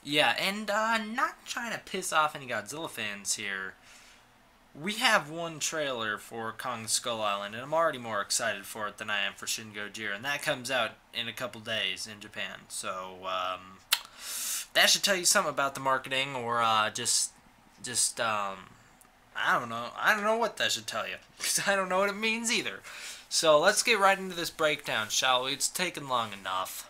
Yeah, and not trying to piss off any Godzilla fans here. We have one trailer for Kong Skull Island, and I'm already more excited for it than I am for Shin Gojira, and that comes out in a couple days in Japan. So that should tell you something about the marketing, or just I don't know. I don't know what that should tell you because I don't know what it means either. So let's get right into this breakdown, shall we? It's taken long enough.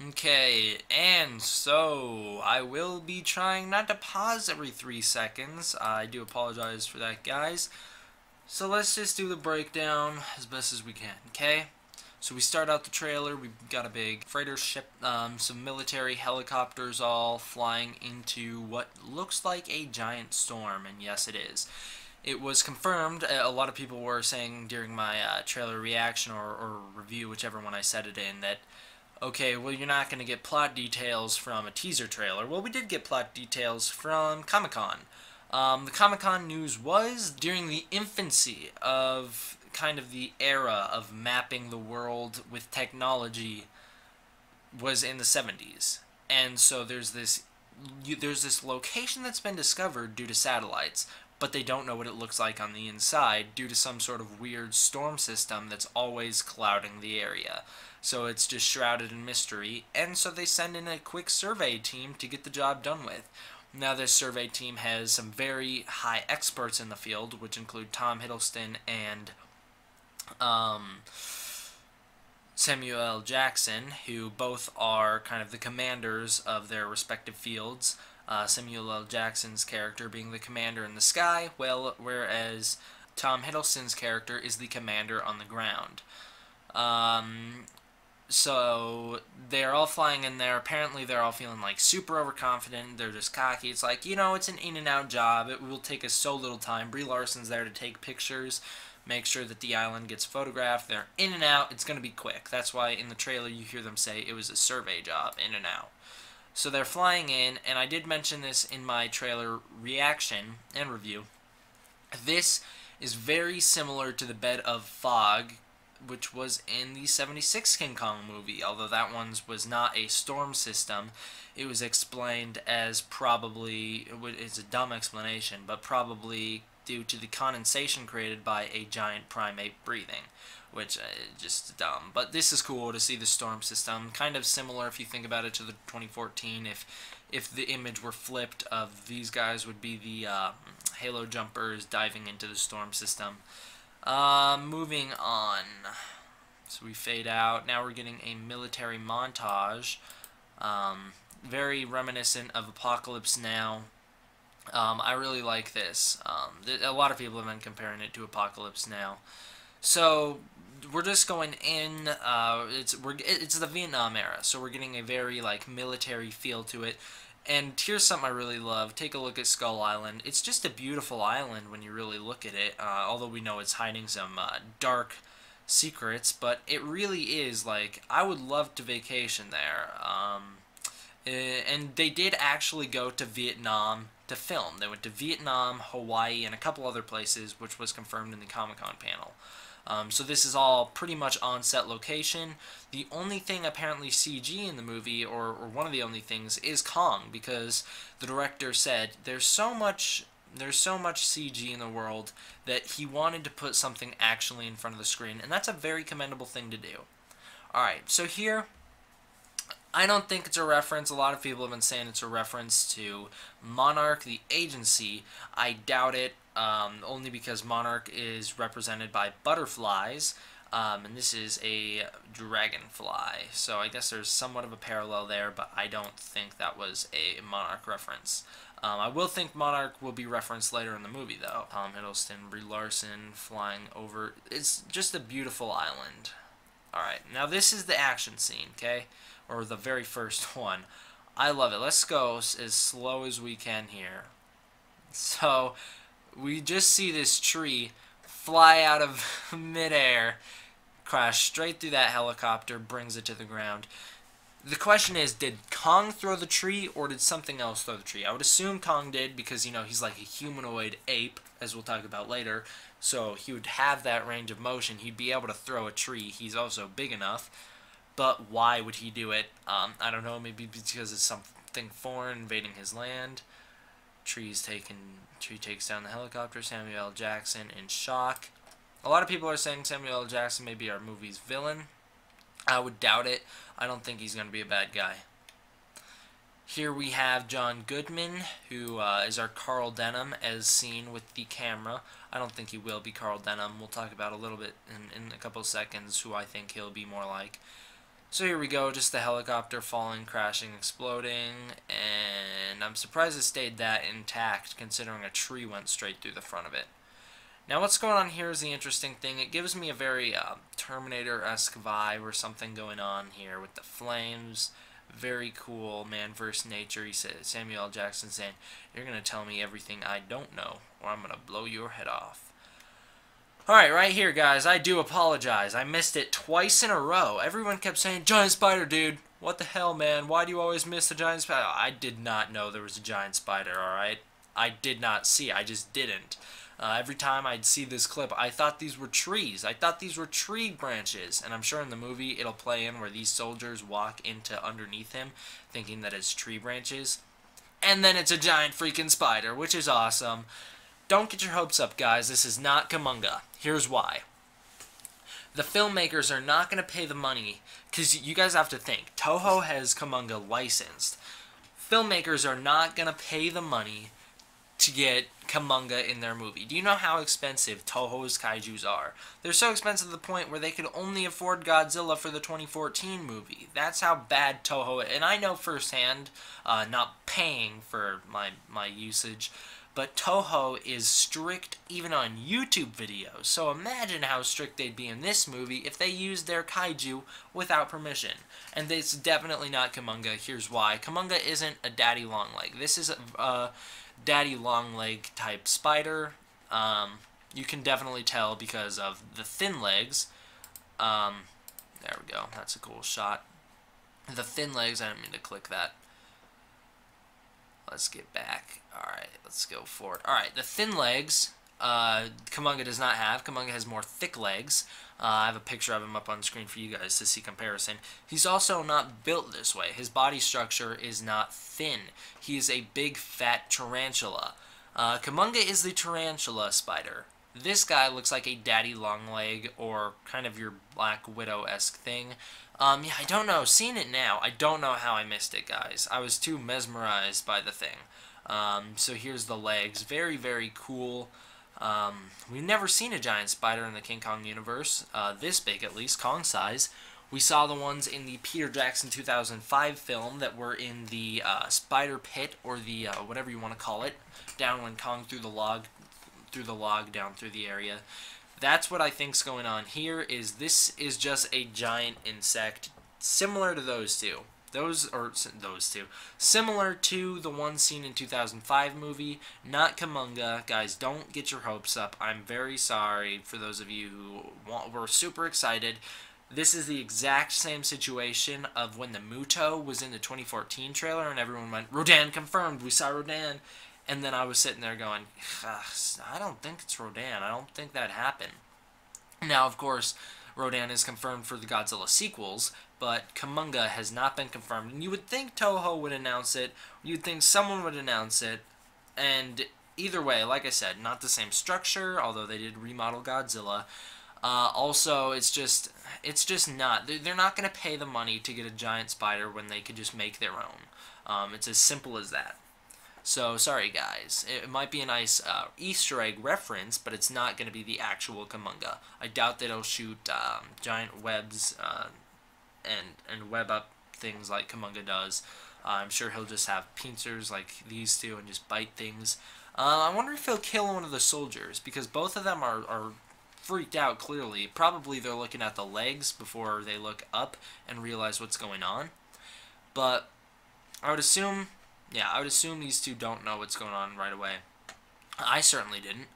Okay, and so I will be trying not to pause every 3 seconds. I do apologize for that, guys. So let's just do the breakdown as best as we can, okay? So we start out the trailer, we've got a big freighter ship, some military helicopters all flying into what looks like a giant storm, and yes it is. It was confirmed, a lot of people were saying during my trailer reaction or review, whichever one I said it in, that okay, well, you're not going to get plot details from a teaser trailer. Well, we did get plot details from Comic-Con. The Comic-Con news was during the infancy of kind of the era of mapping the world with technology was in the 70s. And so there's this location that's been discovered due to satellites, but they don't know what it looks like on the inside due to some sort of weird storm system that's always clouding the area. So it's just shrouded in mystery, and so they send in a quick survey team to get the job done with. Now this survey team has some very high experts in the field, which include Tom Hiddleston and Samuel L. Jackson, who both are kind of the commanders of their respective fields. Samuel L. Jackson's character being the commander in the sky, whereas Tom Hiddleston's character is the commander on the ground. So they're all flying in there. Apparently, they're all feeling like super overconfident. They're just cocky. It's like, it's an in and out job. It will take us so little time. Brie Larson's there to take pictures, make sure that the island gets photographed. They're in and out. It's going to be quick. That's why in the trailer you hear them say it was a survey job, in and out. So they're flying in, and I did mention this in my trailer reaction and review. This is very similar to the Bed of Fog, which was in the 76 King Kong movie, although that one was not a storm system. It was explained as probably, it's a dumb explanation, but probably due to the condensation created by a giant primate breathing, which just dumb. But this is cool to see the storm system, kind of similar if you think about it to the 2014, if the image were flipped of these guys would be the Halo jumpers diving into the storm system. Moving on. So we fade out. Now we're getting a military montage. Very reminiscent of Apocalypse Now. I really like this. A lot of people have been comparing it to Apocalypse Now. So we're just going in. It's the Vietnam era, so we're getting a very military feel to it. And here's something I really love. Take a look at Skull Island. It's just a beautiful island when you really look at it, although we know it's hiding some dark secrets, but it really is, I would love to vacation there. And they did actually go to Vietnam to film. They went to Vietnam, Hawaii, and a couple other places, which was confirmed in the Comic-Con panel. So this is all pretty much on-set location. The only thing apparently CG in the movie, or one of the only things, is Kong, because the director said there's so much CG in the world that he wanted to put something actually in front of the screen, and that's a very commendable thing to do. Alright, so here, I don't think it's a reference. A lot of people have been saying it's a reference to Monarch, the agency. I doubt it, only because Monarch is represented by butterflies, and this is a dragonfly. So I guess there's somewhat of a parallel there, but I don't think that was a Monarch reference. I will think Monarch will be referenced later in the movie, though. Tom Hiddleston, Brie Larson flying over. It's just a beautiful island. Alright, now this is the action scene, okay? Or the very first one. I love it. Let's go as slow as we can here. So, we just see this tree fly out of midair, crash straight through that helicopter, brings it to the ground. The question is, did Kong throw the tree or did something else throw the tree? I would assume Kong did because, he's like a humanoid ape, as we'll talk about later. So he would have that range of motion. He'd be able to throw a tree. He's also big enough. But why would he do it? I don't know. Maybe because it's something foreign invading his land. Tree takes down the helicopter. Samuel L. Jackson in shock. A lot of people are saying Samuel L. Jackson may be our movie's villain. I would doubt it. I don't think he's going to be a bad guy. Here we have John Goodman, who is our Carl Denham, as seen with the camera. I don't think he will be Carl Denham. We'll talk about a little bit in a couple of seconds who I think he'll be more like. So here we go, just the helicopter falling, crashing, exploding, and I'm surprised it stayed that intact considering a tree went straight through the front of it. Now what's going on here is the interesting thing. It gives me a very Terminator-esque vibe or something going on here with the flames. Very cool, man versus nature. He said, Samuel L. Jackson saying, "You're going to tell me everything I don't know, or I'm going to blow your head off." Alright, right here, guys, I do apologize. I missed it twice in a row. Everyone kept saying, "Giant spider, dude." What the hell, man? Why do you always miss the giant spider? I did not know there was a giant spider, alright? I did not see. I just didn't. Every time I'd see this clip, I thought these were trees. I thought these were tree branches. And I'm sure in the movie it'll play in where these soldiers walk into underneath him, thinking that it's tree branches. And then it's a giant freaking spider, which is awesome. Don't get your hopes up, guys. This is not Kumonga. Here's why. The filmmakers are not going to pay the money, because you guys have to think. Toho has Kumonga licensed. Filmmakers are not going to pay the money to get Kumonga in their movie. Do you know how expensive Toho's kaijus are? They're so expensive to the point where they could only afford Godzilla for the 2014 movie. That's how bad Toho is. And I know firsthand, not paying for my usage, but Toho is strict even on YouTube videos. So imagine how strict they'd be in this movie if they used their kaiju without permission. And it's definitely not Kumonga. Here's why. Kumonga isn't a daddy long leg. This is a daddy long leg type spider. You can definitely tell because of the thin legs. There we go. That's a cool shot. The thin legs, I didn't mean to click that. Let's get back. Alright, let's go forward. Alright, the thin legs, Kumonga does not have. Kumonga has more thick legs. I have a picture of him up on the screen for you guys to see comparison. He's also not built this way. His body structure is not thin. He is a big, fat tarantula. Kumonga is the tarantula spider. This guy looks like a daddy long leg or kind of your Black Widow-esque thing. Yeah, I don't know. Seeing it now, I don't know how I missed it, guys. I was too mesmerized by the thing. So here's the legs. Very, very cool. We've never seen a giant spider in the King Kong universe. This big, at least, Kong size. We saw the ones in the Peter Jackson 2005 film that were in the spider pit, or the whatever you want to call it, down when Kong threw the log down through the area. That's what I think's going on here. This is just a giant insect, similar to those two. Those two. Similar to the one seen in 2005 movie, not Kumonga. Guys, don't get your hopes up. I'm very sorry for those of you who were super excited. This is the exact same situation of when the Muto was in the 2014 trailer and everyone went, "Rodan confirmed, we saw Rodan." And then I was sitting there going, I don't think it's Rodan. I don't think that happened. Now, of course, Rodan is confirmed for the Godzilla sequels, but Kumonga has not been confirmed. And you would think Toho would announce it. You'd think someone would announce it. And either way, like I said, not the same structure, although they did remodel Godzilla. Also, it's just not. They're not going to pay the money to get a giant spider when they could just make their own. It's as simple as that. So, sorry guys. It might be a nice Easter egg reference, but it's not going to be the actual Kumonga. I doubt that it'll shoot giant webs and web up things like Kumonga does. I'm sure he'll just have pincers like these two and just bite things. I wonder if he'll kill one of the soldiers, because both of them are freaked out clearly. Probably they're looking at the legs before they look up and realize what's going on. But I would assume... yeah, I would assume these two don't know what's going on right away. I certainly didn't.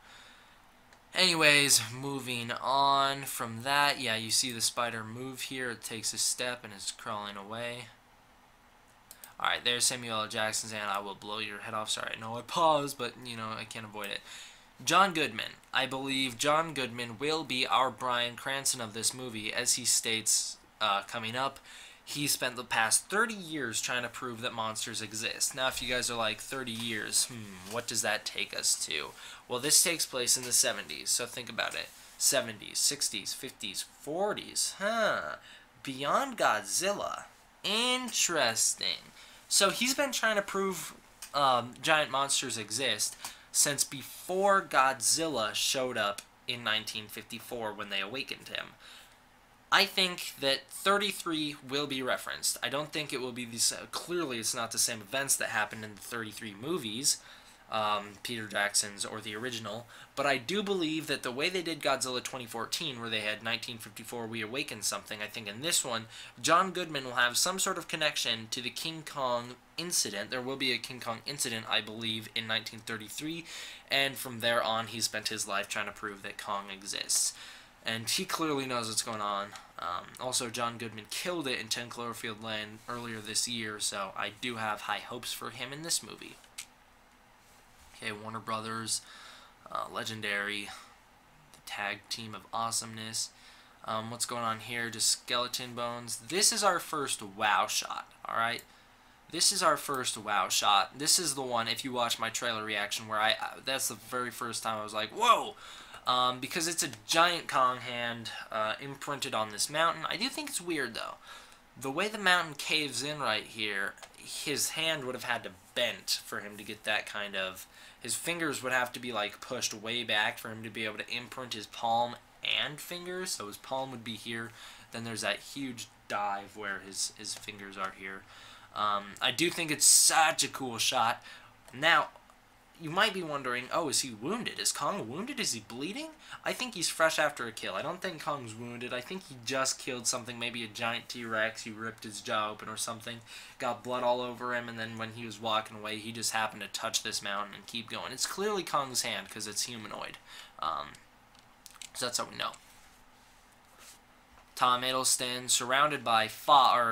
Anyways, moving on from that, yeah, you see the spider move here. It takes a step and is crawling away. Alright, there's Samuel L. Jackson saying, I will blow your head off. Sorry, I know I paused, but, I can't avoid it. John Goodman. I believe John Goodman will be our Bryan Cranston of this movie, as he states coming up. He spent the past 30 years trying to prove that monsters exist. Now, if you guys are like, 30 years, what does that take us to? Well, this takes place in the 70s, so think about it. 70s, 60s, 50s, 40s. Beyond Godzilla. Interesting. So he's been trying to prove giant monsters exist since before Godzilla showed up in 1954 when they awakened him. I think that 33 will be referenced. I don't think it will be these. Clearly, it's not the same events that happened in the 33 movies, Peter Jackson's or the original. But I do believe that the way they did Godzilla 2014, where they had 1954 We Awakened Something, I think in this one, John Goodman will have some sort of connection to the King Kong incident. There will be a King Kong incident, I believe, in 1933, and from there on, he spent his life trying to prove that Kong exists. And he clearly knows what's going on. Also, John Goodman killed it in 10 Cloverfield Lane earlier this year, so I do have high hopes for him in this movie. Okay, Warner Brothers, Legendary, the tag team of awesomeness. What's going on here? Just skeleton bones. This is our first wow shot, alright? This is our first wow shot. This is the one, if you watch my trailer reaction, where that's the very first time I was like, whoa! Because it's a giant Kong hand imprinted on this mountain. I do think it's weird, though. The way the mountain caves in right here, his hand would have had to bend for him to get that kind of... His fingers would have to be, like, pushed way back for him to be able to imprint his palm and fingers. So his palm would be here. Then there's that huge dive where his fingers are here. I do think it's such a cool shot. Now... You might be wondering, oh, is he wounded? Is Kong wounded? Is he bleeding? I think he's fresh after a kill. I don't think Kong's wounded. I think he just killed something, maybe a giant T-Rex. He ripped his jaw open or something. Got blood all over him, and then when he was walking away, he just happened to touch this mountain and keep going. It's clearly Kong's hand, because it's humanoid. So that's how we know. Tom Hiddleston, surrounded by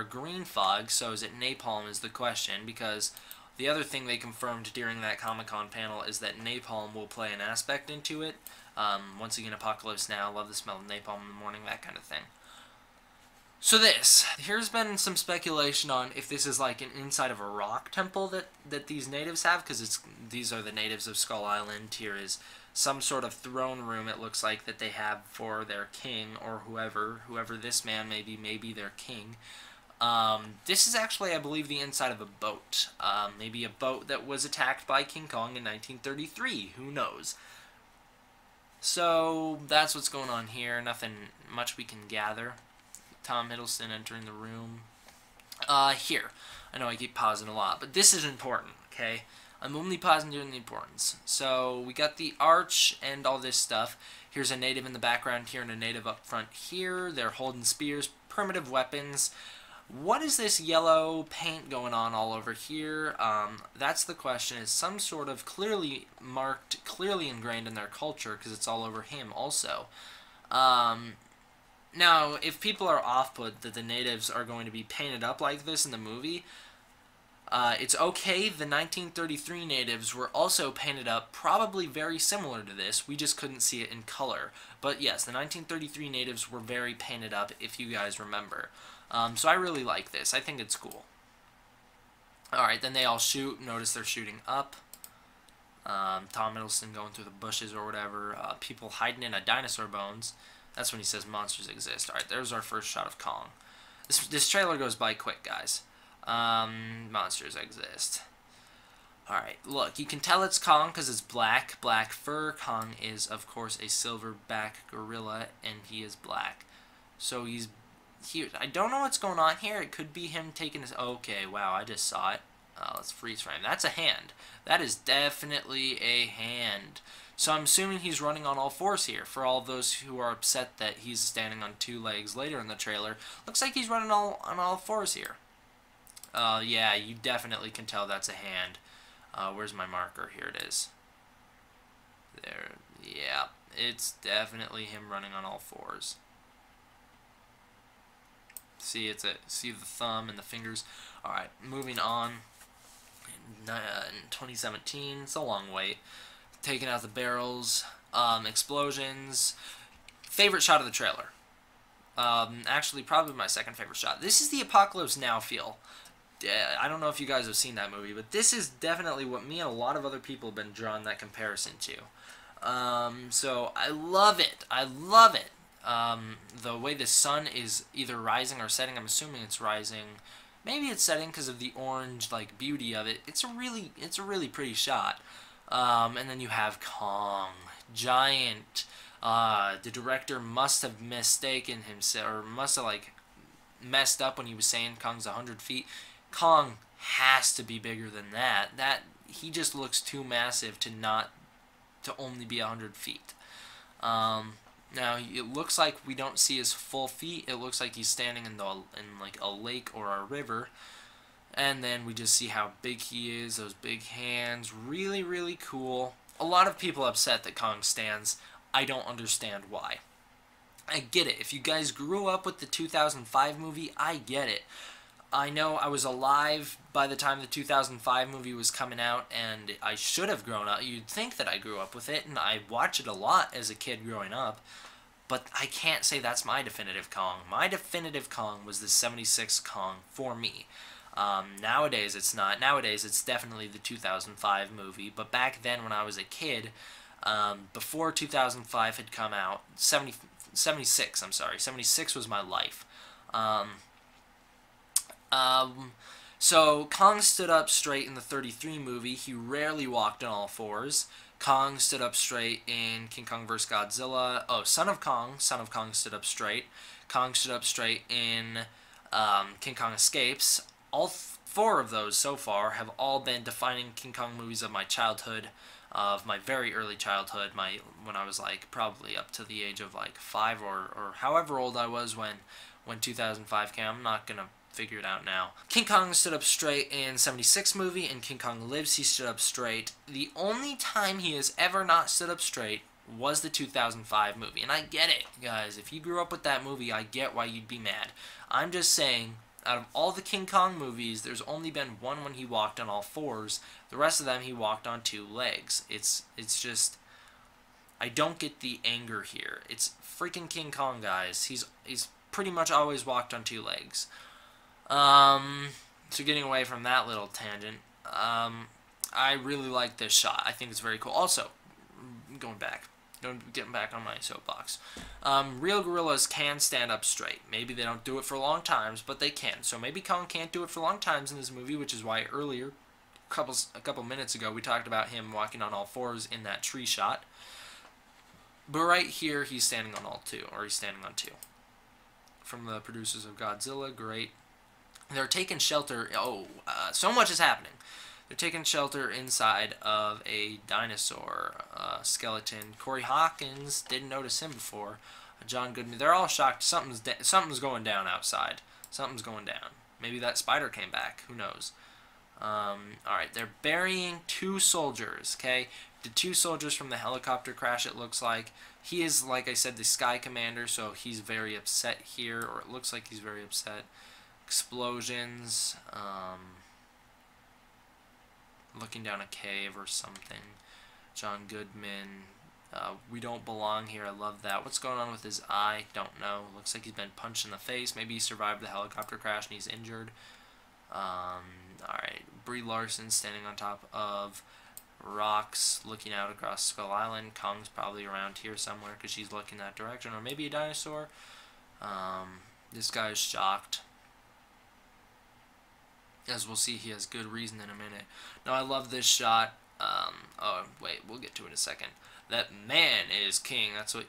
green fog, so is it napalm is the question, because... The other thing they confirmed during that Comic-Con panel is that napalm will play an aspect into it. Once again, Apocalypse Now, love the smell of napalm in the morning, that kind of thing. So here's been some speculation on if this is like an inside of a rock temple that these natives have, because these are the natives of Skull Island. Here is some sort of throne room, it looks like, that they have for their king, or whoever this man may be their king. This is actually, I believe, the inside of a boat. Maybe a boat that was attacked by King Kong in 1933. Who knows? So, that's what's going on here. Nothing much we can gather. Tom Hiddleston entering the room. Here. I know I keep pausing a lot, but this is important, okay? I'm only pausing during the importance. So, we got the arch and all this stuff. Here's a native in the background here and a native up front here. They're holding spears, primitive weapons. What is this yellow paint going on all over here? That's the question. Is some sort of clearly marked, clearly ingrained in their culture, because it's all over him also. Now, if people are off-put that the natives are going to be painted up like this in the movie, it's okay. The 1933 natives were also painted up probably very similar to this. We just couldn't see it in color. But yes, the 1933 natives were very painted up, if you guys remember. So I really like this. I think it's cool. Alright, then they all shoot. Notice they're shooting up. Tom Hiddleston going through the bushes or whatever. People hiding in a dinosaur bones. That's when he says monsters exist. Alright, there's our first shot of Kong. This trailer goes by quick, guys. Monsters exist. Alright, look, you can tell it's Kong because it's black fur. Kong is, of course, a silverback gorilla, and he is black. So he's here. I don't know what's going on here. It could be him taking his... Okay, wow, I just saw it. Let's freeze frame. That's a hand. That is definitely a hand. So I'm assuming he's running on all fours here. For all those who are upset that he's standing on two legs later in the trailer, looks like he's running on all fours here. Yeah, you definitely can tell that's a hand. Where's my marker? Here it is. There. Yeah, it's definitely him running on all fours. See the thumb and the fingers. All right, moving on. In 2017, it's a long wait. Taking out the barrels, explosions. Favorite shot of the trailer. Actually, probably my second favorite shot. This is the Apocalypse Now feel. I don't know if you guys have seen that movie, but this is definitely what me and a lot of other people have been drawn that comparison to. So I love it. I love it. The way the sun is either rising or setting. I'm assuming it's rising. Maybe it's setting because of the orange like beauty of it. It's a really pretty shot. And then you have Kong, giant. The director must have mistaken himself, or must have like messed up when he was saying Kong's 100 feet. Kong has to be bigger than that. He just looks too massive to only be 100 feet. Now it looks like we don't see his full feet. It looks like he's standing in like a lake or a river. And then we just see how big he is, those big hands. Really, really cool. A lot of people upset that Kong stands. I don't understand why. I get it. If you guys grew up with the 2005 movie, I get it. I know I was alive by the time the 2005 movie was coming out, and I should have grown up. You'd think that I grew up with it, and I watched it a lot as a kid growing up. But I can't say that's my definitive Kong. My definitive Kong was the 76 Kong for me. Nowadays it's not. Nowadays it's definitely the 2005 movie. But back then when I was a kid, before 2005 had come out, 76 was my life. So Kong stood up straight in the 33 movie. He rarely walked on all fours. Kong stood up straight in King Kong vs. Godzilla. Oh, Son of Kong stood up straight. Kong stood up straight in King Kong Escapes. All four of those so far have all been defining King Kong movies of my childhood, of my very early childhood, when I was like probably up to the age of like 5 or however old I was when 2005 came. I'm not gonna figure it out now. King Kong stood up straight in 76 movie, and King Kong Lives he stood up straight. The only time he has ever not stood up straight was the 2005 movie, and I get it, guys. If you grew up with that movie, I get why you'd be mad. I'm just saying, out of all the King Kong movies, there's only been one when he walked on all fours. The rest of them he walked on 2 legs. It's just, I don't get the anger here. It's freaking King Kong, guys. He's pretty much always walked on 2 legs. So getting away from that little tangent, I really like this shot. I think it's very cool. Also, getting back on my soapbox. Real gorillas can stand up straight. Maybe they don't do it for long times, but they can. So maybe Kong can't do it for long times in this movie, which is why earlier, a couple minutes ago, we talked about him walking on all fours in that tree shot. But right here, he's standing on all 2, or he's standing on 2. From the producers of Godzilla, great. They're taking shelter. So much is happening. They're taking shelter inside of a dinosaur skeleton. Corey Hawkins, didn't notice him before. John Goodman. They're all shocked. Something's going down outside. Something's going down. Maybe that spider came back. Who knows? Alright, they're burying 2 soldiers, okay? The 2 soldiers from the helicopter crash, it looks like. He is, like I said, the Sky Commander, so he's very upset here, or it looks like he's very upset. Explosions, looking down a cave or something. John Goodman, we don't belong here. I love that. What's going on with his eye? Don't know. Looks like he's been punched in the face. Maybe he survived the helicopter crash and he's injured. Alright, Brie Larson standing on top of rocks, looking out across Skull Island. Kong's probably around here somewhere because she's looking that direction, or maybe a dinosaur. This guy's shocked. As we'll see, he has good reason in a minute. Now, I love this shot. Oh, wait, we'll get to it in a second. That man is king. That's what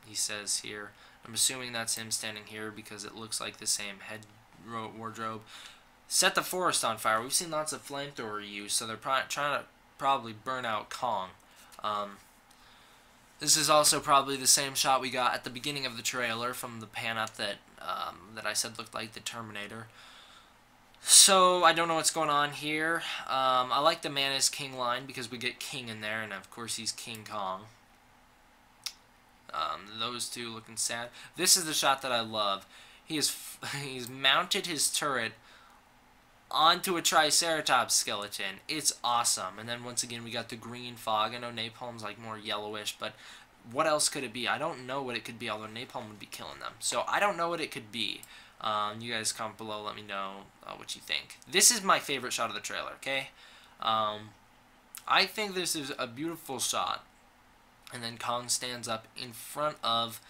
he says here. I'm assuming that's him standing here because it looks like the same head wardrobe. Set the forest on fire. We've seen lots of flamethrower use, so they're trying to probably burn out Kong. This is also probably the same shot we got at the beginning of the trailer from the pan-up that I said looked like the Terminator. So, I don't know what's going on here. I like the man is king line because we get king in there, and of course he's King Kong. Those 2 looking sad. This is the shot that I love. he's mounted his turret onto a Triceratops skeleton. It's awesome. And then once again, we got the green fog. I know napalm's like more yellowish, but what else could it be? I don't know what it could be, although napalm would be killing them. So I don't know what it could be. You guys comment below, let me know what you think. This is my favorite shot of the trailer, okay? I think this is a beautiful shot. And then Kong stands up in front of,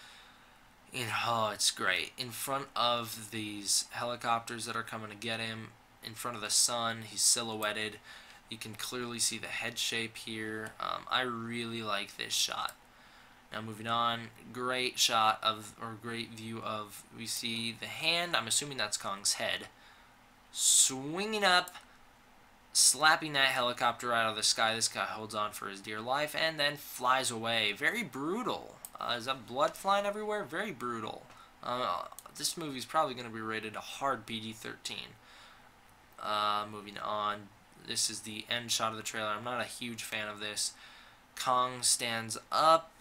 oh, it's great. In front of these helicopters that are coming to get him. In front of the sun, he's silhouetted. You can clearly see the head shape here. I really like this shot. Now moving on, great shot of, or great view of, we see the hand, I'm assuming that's Kong's head, swinging up, slapping that helicopter out of the sky. This guy holds on for his dear life and then flies away. Very brutal. Is that blood flying everywhere? Very brutal. This movie's probably going to be rated a hard PG-13. Moving on, this is the end shot of the trailer. I'm not a huge fan of this. Kong stands up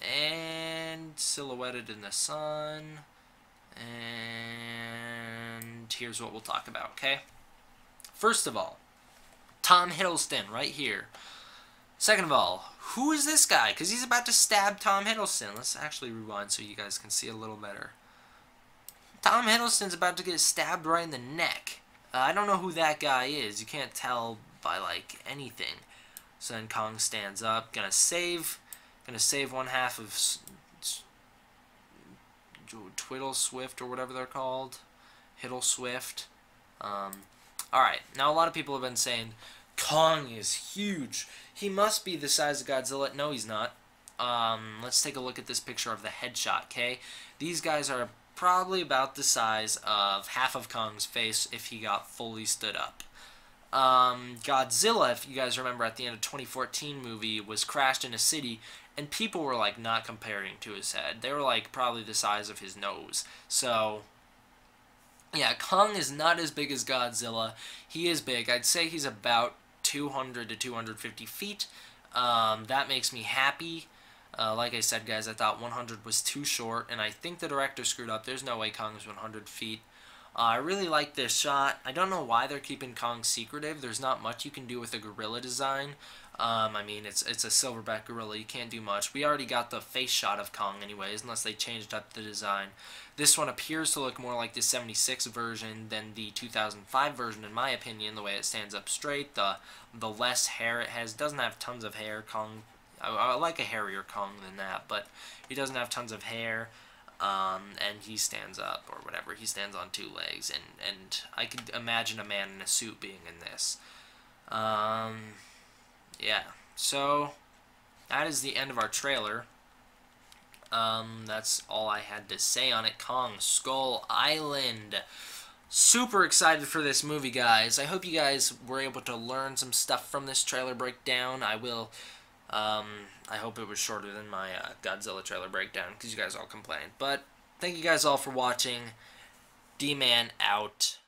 and silhouetted in the sun, and here's what we'll talk about, okay? First of all, Tom Hiddleston right here. Second of all, who is this guy? Because he's about to stab Tom Hiddleston. Let's actually rewind so you guys can see a little better. Tom Hiddleston's about to get stabbed right in the neck. I don't know who that guy is. You can't tell by, like, anything. So then Kong stands up, gonna save one half of Twiddle Swift or whatever they're called. Hiddle Swift. Alright, now a lot of people have been saying, Kong is huge. He must be the size of Godzilla. No, he's not. Let's take a look at this picture of the headshot, okay? These guys are probably about the size of half of Kong's face if he got fully stood up. Godzilla, if you guys remember at the end of 2014 movie, was crashed in a city, and people were like not comparing to his head. They were like probably the size of his nose. So, yeah, Kong is not as big as Godzilla. He is big. I'd say he's about 200 to 250 feet. That makes me happy. Like I said, guys, I thought 100 was too short, and I think the director screwed up. There's no way Kong is 100 feet. I really like this shot. I don't know why they're keeping Kong secretive. There's not much you can do with a gorilla design. I mean, it's a silverback gorilla. You can't do much. We already got the face shot of Kong anyways, unless they changed up the design. This one appears to look more like the 76 version than the 2005 version, in my opinion, the way it stands up straight. The less hair it has. It doesn't have tons of hair. Kong, I like a hairier Kong than that, but he doesn't have tons of hair. And he stands up, or whatever. He stands on two legs, and I could imagine a man in a suit being in this. Yeah, so that is the end of our trailer. That's all I had to say on it. Kong Skull Island. Super excited for this movie, guys. I hope you guys were able to learn some stuff from this trailer breakdown. I hope it was shorter than my Godzilla trailer breakdown, because you guys all complained. But thank you guys all for watching. D-Man out.